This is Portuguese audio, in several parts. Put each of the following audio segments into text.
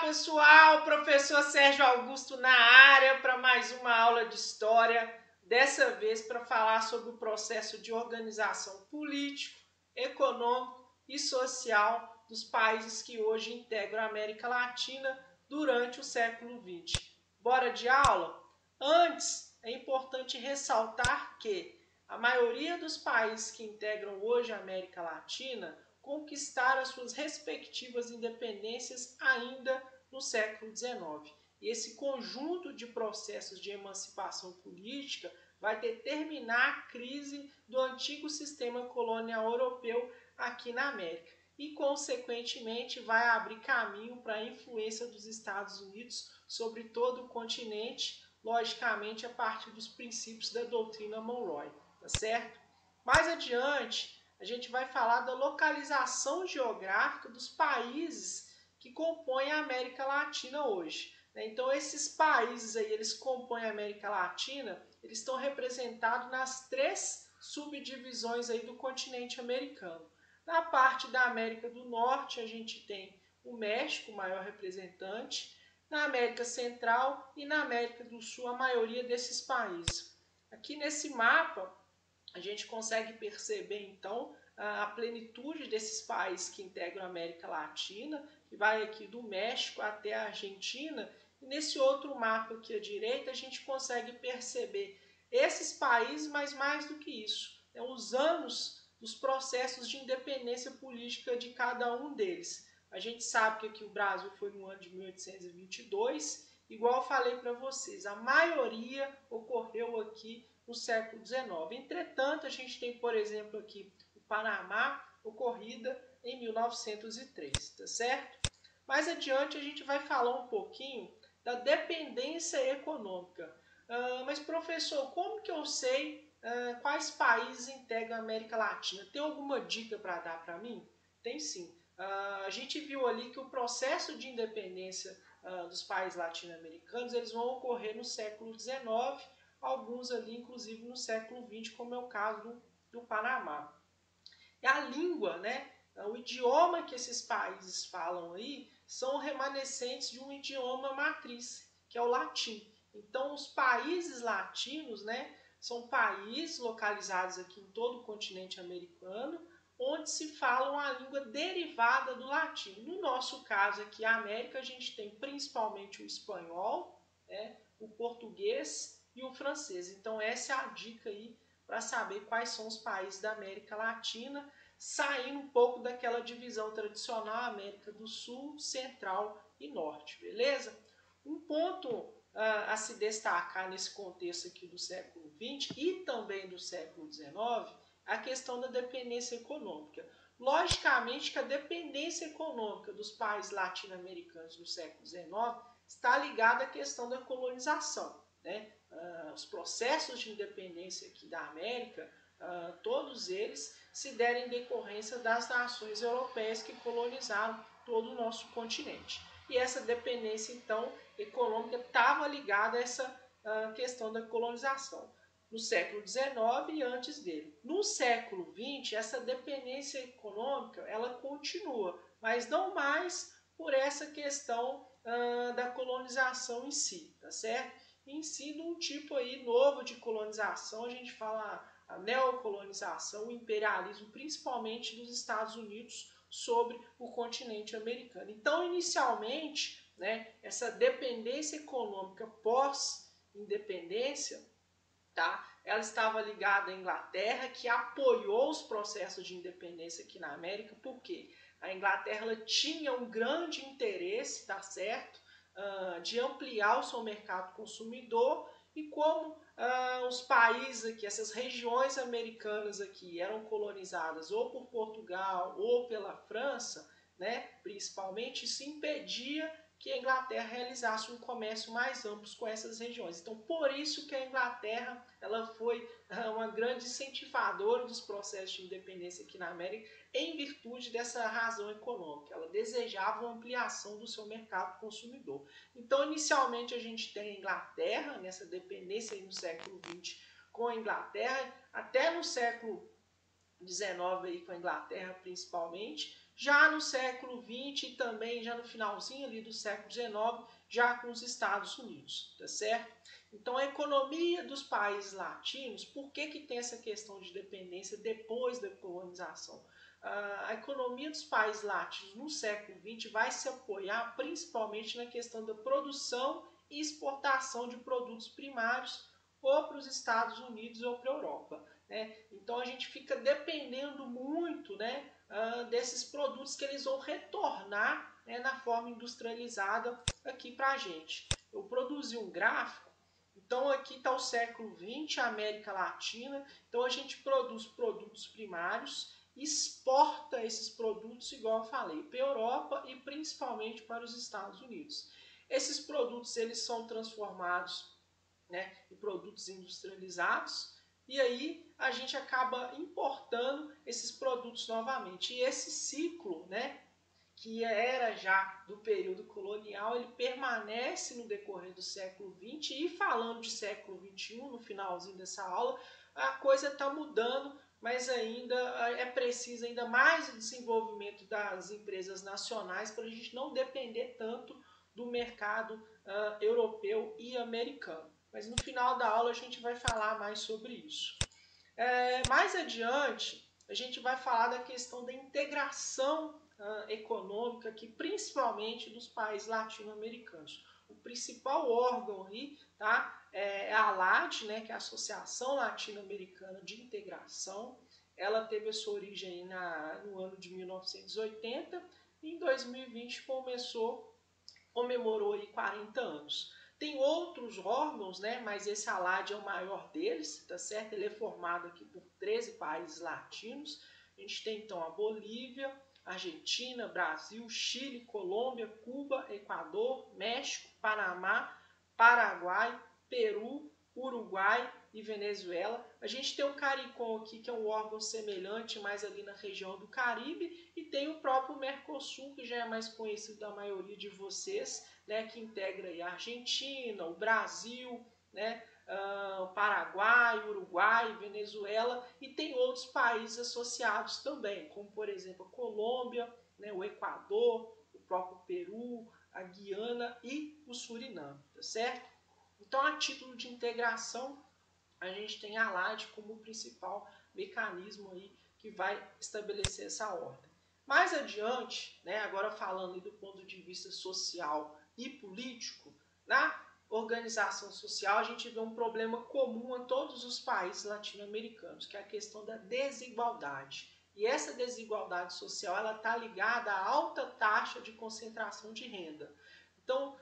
pessoal, professor Sérgio Augusto na área para mais uma aula de história, dessa vez para falar sobre o processo de organização político, econômico e social dos países que hoje integram a América Latina durante o século XX. Bora de aula? Antes, é importante ressaltar que a maioria dos países que integram hoje a América Latina conquistaram as suas respectivas independências ainda no século XIX. E esse conjunto de processos de emancipação política vai determinar a crise do antigo sistema colonial europeu aqui na América e, consequentemente, vai abrir caminho para a influência dos Estados Unidos sobre todo o continente, logicamente a partir dos princípios da doutrina Monroe, tá certo? Mais adiante, a gente vai falar da localização geográfica dos países que compõem a América Latina hoje. Então, esses países aí, eles compõem a América Latina, eles estão representados nas três subdivisões aí do continente americano. Na parte da América do Norte, a gente tem o México, o maior representante, na América Central e na América do Sul, a maioria desses países. Aqui nesse mapa, a gente consegue perceber, então, a plenitude desses países que integram a América Latina, que vai aqui do México até a Argentina. E nesse outro mapa aqui à direita, a gente consegue perceber esses países, mas mais do que isso, os anos dos processos de independência política de cada um deles. A gente sabe que aqui o Brasil foi no ano de 1822, igual eu falei para vocês, a maioria ocorreu aqui no século XIX. Entretanto, a gente tem, por exemplo, aqui o Panamá, ocorrida em 1903, tá certo? Mais adiante, a gente vai falar um pouquinho da dependência econômica. Mas, professor, como que eu sei quais países integram a América Latina? Tem alguma dica para dar para mim? Tem sim. A gente viu ali que o processo de independência dos países latino-americanos eles vão ocorrer no século XIX, alguns ali inclusive no século XX, como é o caso do Panamá. E a língua, né, o idioma que esses países falam aí, são remanescentes de um idioma matriz, que é o latim. Então, os países latinos, né, são países localizados aqui em todo o continente americano, onde se falam a língua derivada do latim. No nosso caso aqui, a América, a gente tem principalmente o espanhol, né, o português e o francês. Então, essa é a dica aí para saber quais são os países da América Latina, saindo um pouco daquela divisão tradicional América do Sul, Central e Norte, beleza? Um ponto a se destacar nesse contexto aqui do século XX e também do século XIX, a questão da dependência econômica. Logicamente que a dependência econômica dos países latino-americanos no século XIX está ligada à questão da colonização, né? Os processos de independência aqui da América, todos eles se deram em decorrência das nações europeias que colonizaram todo o nosso continente. E essa dependência, então, econômica estava ligada a essa questão da colonização no século XIX e antes dele. No século XX, essa dependência econômica ela continua, mas não mais por essa questão da colonização em si, tá certo? Em si, num tipo aí novo de colonização, a gente fala a neocolonização, o imperialismo, principalmente dos Estados Unidos sobre o continente americano. Então, inicialmente, né, essa dependência econômica pós-independência, tá, ela estava ligada à Inglaterra, que apoiou os processos de independência aqui na América, porque a Inglaterra ela tinha um grande interesse, tá certo, de ampliar o seu mercado consumidor, e como os países aqui, essas regiões americanas aqui eram colonizadas ou por Portugal ou pela França, né, principalmente, isso impedia que a Inglaterra realizasse um comércio mais amplo com essas regiões. Então, por isso que a Inglaterra ela foi uma grande incentivadora dos processos de independência aqui na América, em virtude dessa razão econômica. Ela desejava uma ampliação do seu mercado consumidor. Então, inicialmente, a gente tem a Inglaterra, nessa dependência aí no século XX com a Inglaterra, até no século XIX aí com a Inglaterra principalmente, Já no século XX e também já no finalzinho ali do século XIX, já com os Estados Unidos, tá certo? Então a economia dos países latinos, por que tem essa questão de dependência depois da colonização? A economia dos países latinos no século XX vai se apoiar principalmente na questão da produção e exportação de produtos primários ou para os Estados Unidos ou para a Europa, né? Então a gente fica dependendo muito, né, desses produtos que eles vão retornar, né, na forma industrializada aqui para a gente. Eu produzi um gráfico, então aqui está o século XX, a América Latina, então a gente produz produtos primários, exporta esses produtos, igual eu falei, para a Europa e principalmente para os Estados Unidos. Esses produtos eles são transformados, né, em produtos industrializados, e aí a gente acaba importando esses produtos novamente. E esse ciclo, né, que era já do período colonial, ele permanece no decorrer do século XX. E falando de século XXI, no finalzinho dessa aula, a coisa está mudando, mas ainda é preciso ainda mais o desenvolvimento das empresas nacionais para a gente não depender tanto do mercado europeu e americano. Mas no final da aula a gente vai falar mais sobre isso. Mais adiante, a gente vai falar da questão da integração econômica, que principalmente dos países latino-americanos. O principal órgão aí, tá, é a ALAD, né, que é a Associação Latino-Americana de Integração. Ela teve a sua origem no ano de 1980 e em 2020 comemorou aí 40 anos. Tem outros órgãos, né, mas esse ALAD é o maior deles, tá certo? Ele é formado aqui por 13 países latinos. A gente tem então a Bolívia, Argentina, Brasil, Chile, Colômbia, Cuba, Equador, México, Panamá, Paraguai, Peru, Uruguai e Venezuela. A gente tem o CARICOM aqui, que é um órgão semelhante, mais ali na região do Caribe, e tem o próprio Mercosul, que já é mais conhecido da maioria de vocês, né, que integra aí a Argentina, o Brasil, né, o Paraguai, Uruguai, Venezuela, e tem outros países associados também, como por exemplo a Colômbia, né, o Equador, o próprio Peru, a Guiana e o Suriname, tá certo? Então, a título de integração, a gente tem a ALAD como o principal mecanismo aí que vai estabelecer essa ordem. Mais adiante, né, agora falando do ponto de vista social e político, na organização social a gente vê um problema comum a todos os países latino-americanos, que é a questão da desigualdade. E essa desigualdade social ela está ligada à alta taxa de concentração de renda. Então,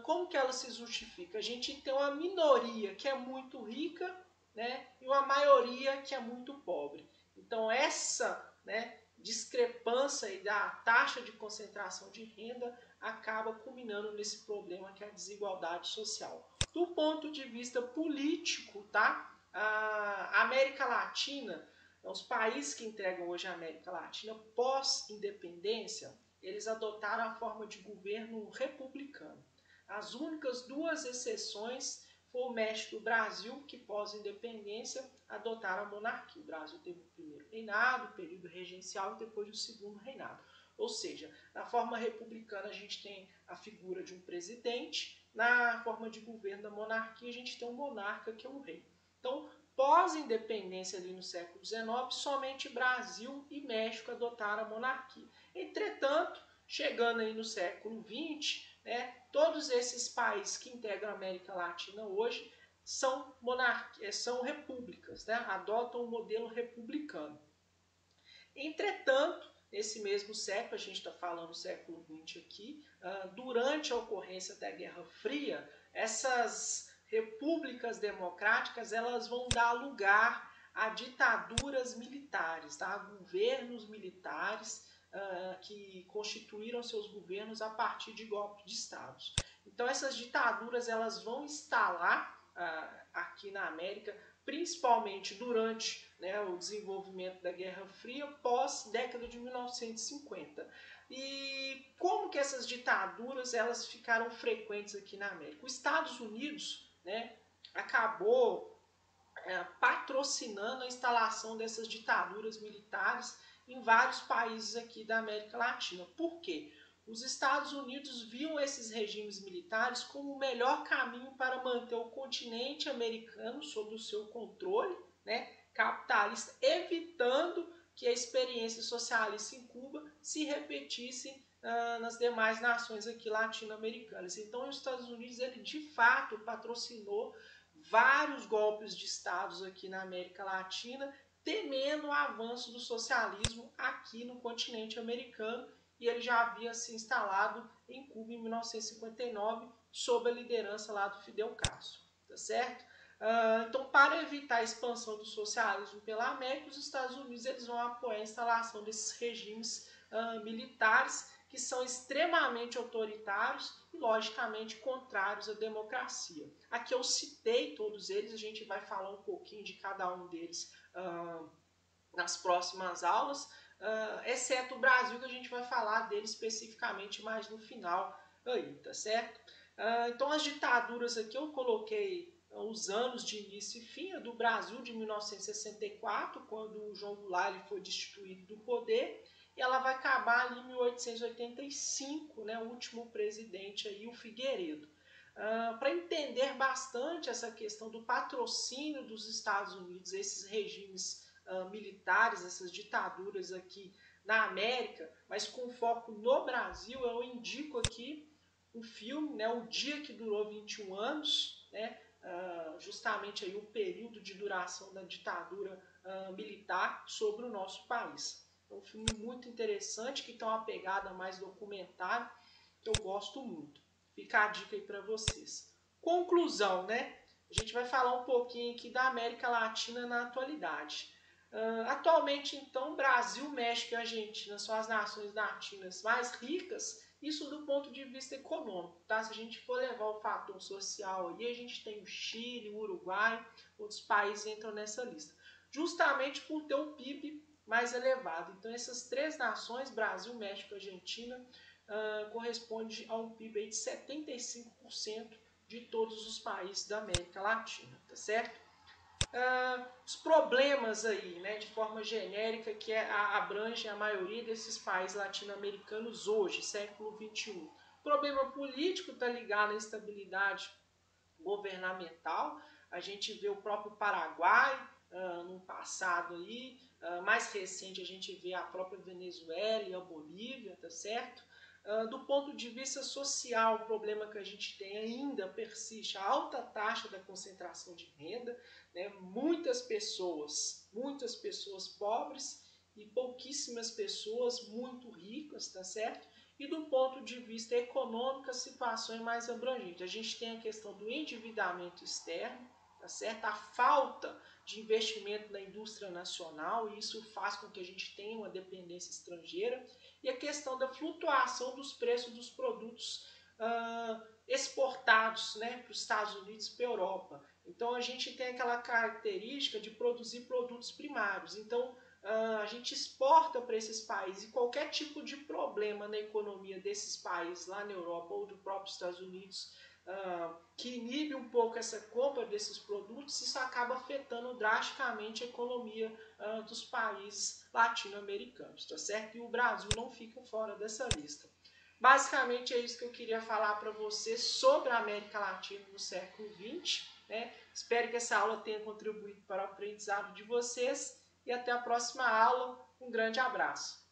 como que ela se justifica? A gente tem uma minoria que é muito rica, né, e uma maioria que é muito pobre. Então, essa, né, discrepância e da taxa de concentração de renda acaba culminando nesse problema que é a desigualdade social. Do ponto de vista político, tá? A América Latina, os países que integram hoje a América Latina pós-independência, eles adotaram a forma de governo republicano. As únicas duas exceções foi o México e o Brasil, que pós-independência adotaram a monarquia. O Brasil teve o primeiro reinado, o período regencial e depois o segundo reinado. Ou seja, na forma republicana a gente tem a figura de um presidente, na forma de governo da monarquia a gente tem um monarca, que é o rei. Então, pós-independência ali no século XIX, somente Brasil e México adotaram a monarquia. Entretanto, chegando aí no século XX, né, todos esses países que integram a América Latina hoje são repúblicas, né, adotam o modelo republicano. Entretanto, nesse mesmo século, a gente está falando do século XX aqui, durante a ocorrência da Guerra Fria, essas repúblicas democráticas elas vão dar lugar a ditaduras militares, tá? Governos militares que constituíram seus governos a partir de golpes de estados. Então essas ditaduras elas vão instalar aqui na América, principalmente durante, né, o desenvolvimento da Guerra Fria, pós-década de 1950. E como que essas ditaduras elas ficaram frequentes aqui na América? Os Estados Unidos, né, acabou patrocinando a instalação dessas ditaduras militares em vários países aqui da América Latina. Por quê? Os Estados Unidos viam esses regimes militares como o melhor caminho para manter o continente americano sob o seu controle, né, capitalista, evitando que a experiência socialista em Cuba se repetisse nas demais nações aqui latino-americanas. Então, os Estados Unidos, ele de fato patrocinou vários golpes de estados aqui na América Latina, temendo o avanço do socialismo aqui no continente americano, e ele já havia se instalado em Cuba em 1959, sob a liderança lá do Fidel Castro, tá certo? Então, para evitar a expansão do socialismo pela América, os Estados Unidos eles vão apoiar a instalação desses regimes militares que são extremamente autoritários e, logicamente, contrários à democracia. Aqui eu citei todos eles, a gente vai falar um pouquinho de cada um deles nas próximas aulas, exceto o Brasil, que a gente vai falar dele especificamente mais no final aí, tá certo? Então, as ditaduras aqui eu coloquei os anos de início e fim, a do Brasil de 1964, quando o João Goulart ele foi destituído do poder, e ela vai acabar ali em 1885, né, o último presidente aí, o Figueiredo. Para entender bastante essa questão do patrocínio dos Estados Unidos, esses regimes militares, essas ditaduras aqui na América, mas com foco no Brasil, eu indico aqui um filme, né, O Dia que Durou 21 Anos, né, justamente aí o período de duração da ditadura militar sobre o nosso país. É um filme muito interessante, que tem uma pegada mais documentária, que eu gosto muito. Fica a dica aí para vocês. Conclusão, né? A gente vai falar um pouquinho aqui da América Latina na atualidade. Atualmente, então, Brasil, México e Argentina são as nações latinas mais ricas, isso do ponto de vista econômico, tá? Se a gente for levar o fator social aí, a gente tem o Chile, o Uruguai, outros países entram nessa lista, justamente por ter um PIB mais elevado. Então, essas três nações, Brasil, México e Argentina, corresponde a um PIB aí de 75% de todos os países da América Latina, tá certo? Os problemas aí, né, de forma genérica, que abrange a maioria desses países latino-americanos hoje, século XXI. O problema político está ligado à instabilidade governamental. A gente vê o próprio Paraguai no passado aí, mais recente a gente vê a própria Venezuela e a Bolívia, tá certo? Do ponto de vista social, o problema que a gente tem ainda persiste, a alta taxa da concentração de renda, né? Muitas pessoas pobres e pouquíssimas pessoas muito ricas, tá certo? E do ponto de vista econômico, a situação é mais abrangente. A gente tem a questão do endividamento externo, tá certo? A falta de investimento na indústria nacional, e isso faz com que a gente tenha uma dependência estrangeira, e a questão da flutuação dos preços dos produtos exportados, né, para os Estados Unidos e para a Europa. Então a gente tem aquela característica de produzir produtos primários. Então a gente exporta para esses países, e qualquer tipo de problema na economia desses países lá na Europa ou do próprio Estados Unidos que inibe um pouco essa compra desses produtos, isso acaba afetando drasticamente a economia dos países latino-americanos, tá certo? E o Brasil não fica fora dessa lista. Basicamente é isso que eu queria falar para vocês sobre a América Latina no século XX. Né? Espero que essa aula tenha contribuído para o aprendizado de vocês e até a próxima aula. Um grande abraço.